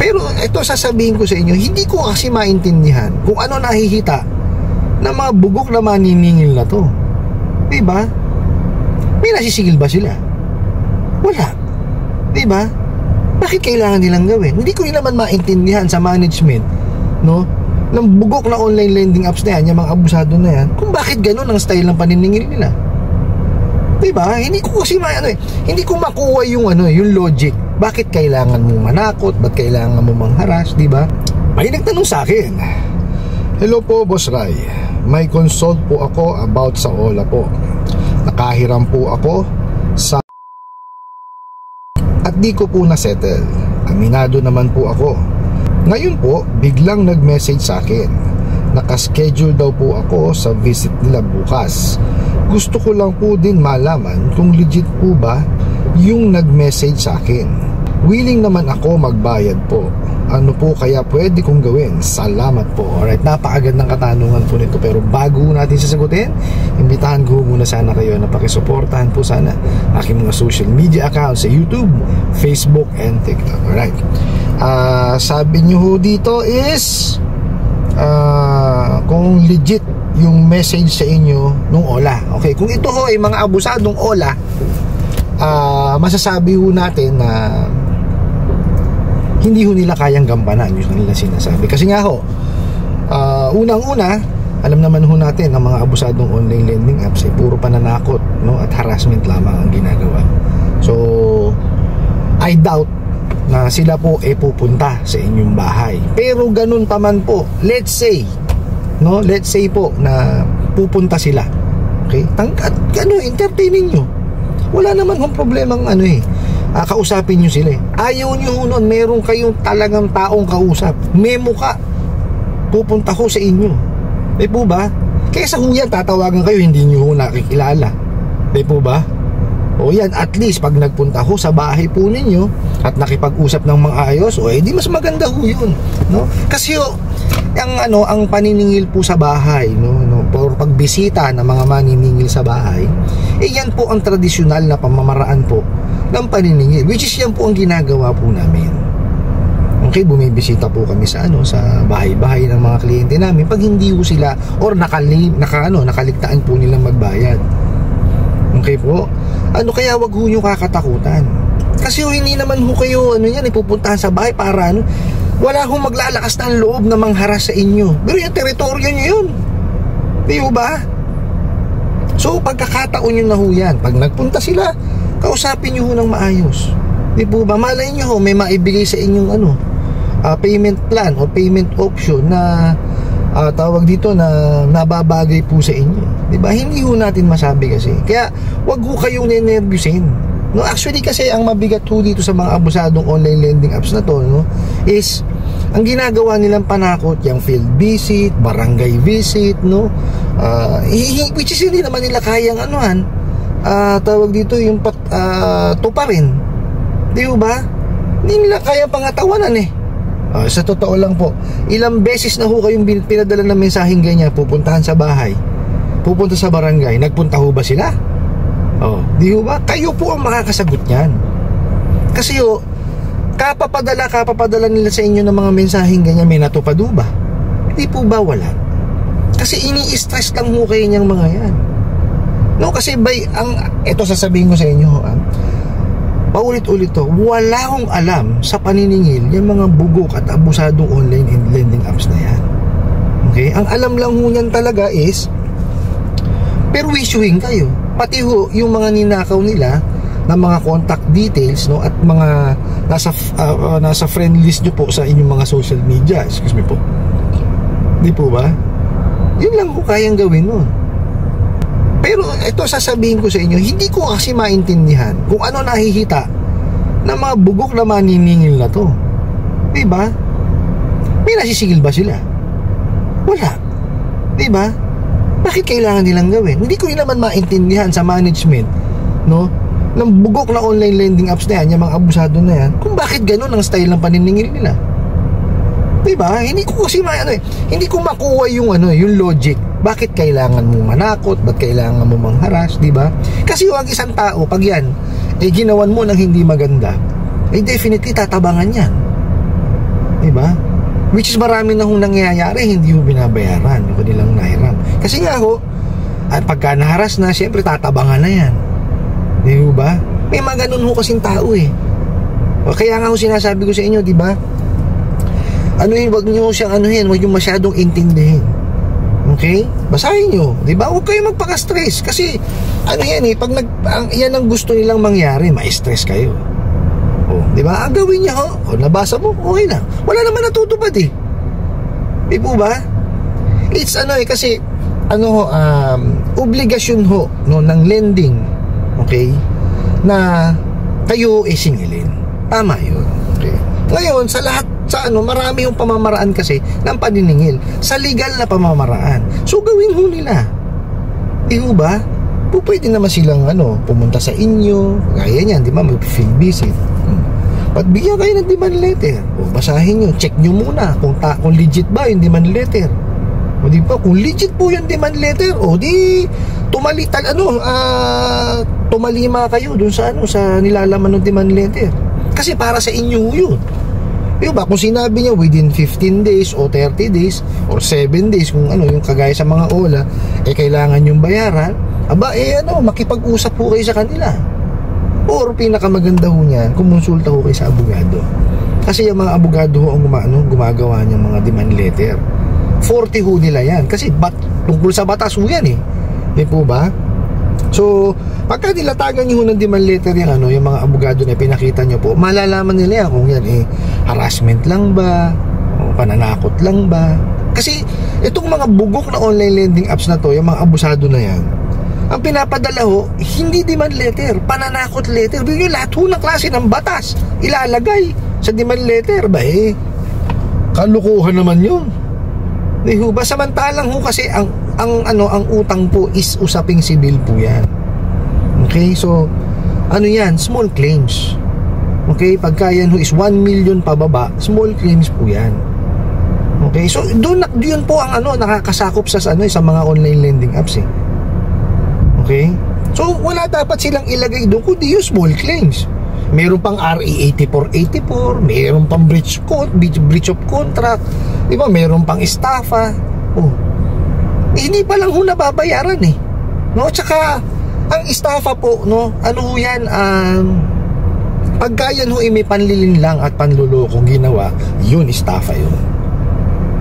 Pero ito sasabihin ko sa inyo, hindi ko kasi maintindihan kung ano nahihita na mga bugok na maniningil na to. Diba? May nasisigil ba sila? Wala. Diba? Bakit kailangan nilang gawin? Hindi ko rin naman maintindihan sa management, no, ng bugok na online lending apps na yan, yung mga abusado na yan, kung bakit ganun ang style ng paniningil nila. Diba? Hindi ko kasi hindi ko makuha yung yung logic. Bakit kailangan mo manakot? Bakit kailangan mo mangharas? Diba? May nagtanong sa akin, "Hello po, Boss Ray. May consult po ako about sa Ola po. Nakahiram po ako sa at di ko po na-settle. Aminado naman po ako. Ngayon po, biglang nag-message sa akin. Nakaschedule daw po ako sa visit nila bukas. Gusto ko lang po din malaman kung legit po ba yung nag-message sa akin. Willing naman ako magbayad po. Ano po kaya pwede kong gawin? Salamat po." Alright, napakagandang katanungan po nito. Pero bago natin sasagutin, imbitahan ko muna sana kayo na pakisuportahan po sana aking mga social media accounts sa YouTube, Facebook, and TikTok. Alright, sabi nyo ho dito is kung legit yung message sa inyo nung Ola. Okay, kung ito ho ay mga abusadong Ola, masasabi ho natin na hindi ho nila kayang gampanan yung nila sinasabi. Kasi nga ho, unang-una, alam naman ho natin ang mga abusadong online lending apps ay puro pananakot, no, at harassment lamang ang ginagawa. So I doubt na sila po pupunta sa inyong bahay. Pero ganun pa man po, let's say po na pupunta sila. Okay? Entertainin nyo. Wala naman hong problemang kausapin nyo sila. Ayaw nyo nun, meron kayong talagang taong kausap, may muka, pupunta ko sa inyo. Di po ba? Kaysa huyan, tatawagan kayo, hindi nyo nakikilala. Di po ba? O yan, at least pag nagpunta ho sa bahay po ninyo at nakipag-usap ng mga ayos, di mas maganda ho yun, no? Kasi ang paniningil po sa bahay, no, or pagbisita ng mga maniningil sa bahay, yan po ang tradisyonal na pamamaraan po ng paniningil, which is yan po ang ginagawa po namin. Okay, bumibisita po kami sa sa bahay-bahay ng mga kliyente namin pag hindi ho sila or nakaligtaan po nilang magbayad. Okay po? Kaya wag ho nyo kakatakutan. Kasi hindi naman ho kayo pupuntahan sa bahay para wala ho maglalakas ng loob na mangharas sa inyo. Pero yung teritoryo nyo yun. Di ho ba? So pagkakataon nyo na ho yan. Pag nagpunta sila, kausapin nyo ho ng maayos. Di po ba? Malay nyo ho, may maibigay sa inyong payment plan o payment option na tawag dito na nababagay po sa inyo. Diba? Hindi ho natin masabi kasi. Kaya wag ho kayong nenervyusin. No, actually kasi ang mabigat ho dito sa mga abusadong online lending apps na to, no, is ang ginagawa nilang panakot, yung field visit, barangay visit, no, which is hindi naman nila kayang tawag dito yung tuparin. Di ba? Hindi nila kaya pangatawanan sa totoo lang po, ilang beses na ho kayong pinadala ng mensaheng ganyan, pupuntahan sa bahay, pupunta sa barangay, nagpunta ho ba sila? Di ho ba? Kayo po ang makakasagot niyan. Kasi kapapadala nila sa inyo ng mga mensaheng ganyan, may natupad ho ba? Di po ba wala? Kasi ini-stress lang ho kayo niyang mga yan. No, kasi ito sasabihin ko sa inyo, paulit-ulit to, wala akong alam sa paniningil yung mga bugok at abusadong online and lending apps na yan. Okay? Ang alam lang ho niyan talaga is perwisyohin kayo. Pati ho yung mga ninakaw nila na mga contact details, no, at mga nasa friend list nyo po sa inyong mga social media. Excuse me po. Di po ba? Yun lang ho kayang gawin nun. Pero ito sasabihin ko sa inyo, hindi ko kasi maintindihan kung ano nahihita na mga bugok na maniningil na to. Diba? May nasisigil ba sila? Wala. Diba? Bakit kailangan nilang gawin? Hindi ko rin naman maintindihan sa management, no, ng bugok na online lending apps na yan, yung mga abusado na yan, kung bakit ganun ang style ng paniningil nila. Diba? Hindi ko kasi hindi ko makuha yung yung logic. Bakit kailangan mo manakot? Bakit kailangan mo mangharas? Diba? Kasi yung isang tao, pag yan ginawan mo ng hindi maganda, definitely tatabangan yan. ba? Which is marami na hong nangyayari, hindi ho binabayaran yung kanilang nahiram. Kasi nga ho, at pagka naharas na, siyempre tatabangan na yan. Di ba? May mga ganun ho kasing tao eh. O kaya nga ho sinasabi ko sa inyo, di ba? Ano yun, wag nyo siyang anuhin, wag nyo masyadong intindihin. Okay? Basahin nyo, di ba? Huwag kayo magpaka-stress. Kasi, ano yan eh, pag yan ang gusto nilang mangyari, ma-stress kayo. O, di ba? Ang gawin niya ho, o nabasa mo, okay lang. Wala naman natutupad eh. Di po ba? It's ano eh, kasi, obligasyon ho, no, ng lending, okay, na kayo singilin. Tama yun. Okay. Ngayon, sa lahat, marami yung pamamaraan kasi ng paniningil. Sa legal na pamamaraan. So, gawin ho nila. Di ho ba? Pwede naman silang, pumunta sa inyo. Gaya niyan, di ba? Mag-field visit. At bigyan kayo ng demand letter. O, basahin nyo. Check nyo muna kung legit ba yung demand letter. O, di ba? Kung legit po yung demand letter, o, di tumalima kayo dun sa sa nilalaman ng demand letter. Kasi para sa inyo yun. Di ba? Kung sinabi niya within 15 days o 30 days or 7 days, kung yung kagaya sa mga OLA, kailangan yung bayaran, makipag-usap po kayo sa kanila. Or pinakamaganda ho niyan, kumonsulta ho kayo sa abogado. Kasi yung mga abogado ho ang gumagawa niyang mga demand letter. 40 ho nila yan. Kasi tungkol sa batas ho yan eh. Di po ba? So, pagka nilatagan nyo ng demand letter yung mga abogado na pinakita nyo po, malalaman nila yan kung yan harassment lang ba, o pananakot lang ba. Kasi itong mga bugok na online lending apps na to, yung mga abusado na yan, ang pinapadala ho, hindi demand letter, pananakot letter. Bigyan lahat ho ng klase ng batas ilalagay sa demand letter ba kalukuhan naman yun. Di ho ba? Samantalang ho kasi ang utang po is usaping sibil po yan. Okay, so yan, small claims. Okay, pagka yan ho is 1 million pababa, small claims po yan. Okay, so doon po ang nakakasakop sa mga online lending apps eh. Okay, so wala dapat silang ilagay doon kundi yung small claims. Meron pang RA 8484, meron pang breach of contract, di ba? Meron pang estafa. Hindi pa lang ho nababayaran eh. No, tsaka ang estafa po, yan, pagka yan ho may panlilinlang at panluloko ginawa, yun estafa yun.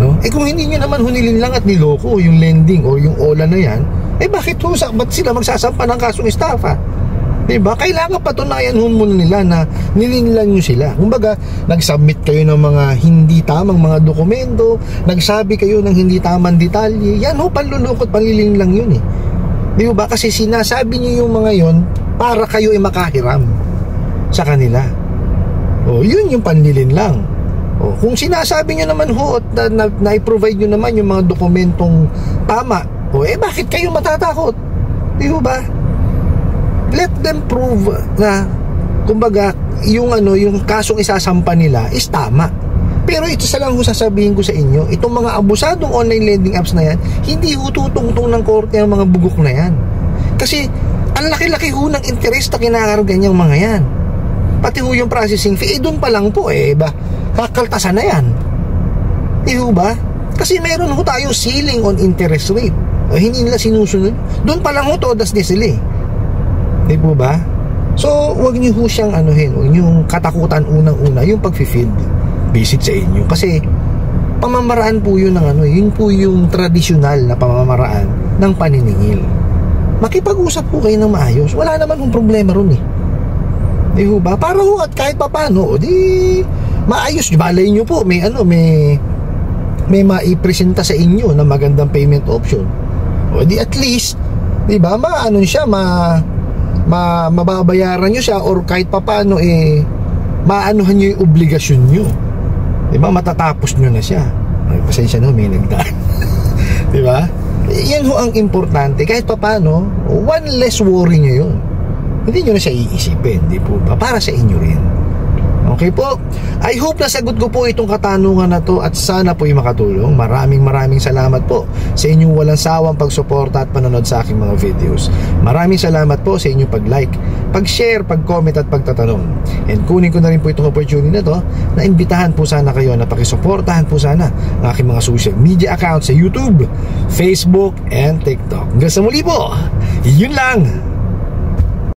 No? Kung hindi nyo naman hunilinlang at niloko yung lending o yung OLA na yan, bakit sila magsasampa ng kasong estafa? Diba? Kailangan patunayan muna nila na nilinlang nyo sila. Kumbaga, nag-submit kayo ng mga hindi tamang mga dokumento, nagsabi kayo ng hindi tamang detalye, yan ho, panlulukot, panlilinlang yun eh. Diba? Kasi sinasabi nyo yung mga yon para kayo makahiram sa kanila. Yun yung panlilinlang. Kung sinasabi nyo naman ho at na-provide nyo naman yung mga dokumentong tama, bakit kayo matatakot? Diba? Let them prove na kumbaga yung kasong isasampa nila is tama. Pero ito sa lang sasabihin ko sa inyo, itong mga abusadong online lending apps na yan, hindi ho tutungtong ng korte ang mga bugok na yan. Kasi ang laki-laki ho ng interest na kinakargan yung mga yan. Pati ho yung processing fee, doon pa lang po kakaltasan na yan. Ho ba? Kasi meron ho tayong ceiling on interest rate. Hindi nila sinusunod. Doon pa lang ho todas na sila eh. Di po ba? So, wag niyo ho siyang wag niyo katakutan unang-una yung pag-field visit sa inyo. Kasi, pamamaraan po yun yun po yung tradisyonal na pamamaraan ng paniningil. Makipag-usap po kayo ng maayos. Wala naman yung problema ron eh. Di ho ba? Para ho at kahit papano, maayos. Balay nyo po, may maipresenta sa inyo na magandang payment option. At least, di ba, mababayaran nyo siya or kahit papano maanuhan nyo yung obligasyon nyo, diba? Matatapos nyo na siya. Pasensya na, may nagdaan. Diba? Yan ho ang importante. Kahit papano, one less worry nyo yun. Hindi nyo na siya iisipin, di po ba? Para sa inyo rin. Okay po? I hope na sagot ko po itong katanungan na to at sana po makatulong. Maraming salamat po sa inyong walang sawang pagsuporta at panonood sa aking mga videos. Maraming salamat po sa inyong pag-like, pag-share, pag-comment at pagtatanong. And kunin ko na rin po itong opportunity na to na imbitahan po sana kayo na pakisuportahan po sana ang aking mga social media accounts sa YouTube, Facebook, and TikTok. Hanggang sa muli po, yun lang!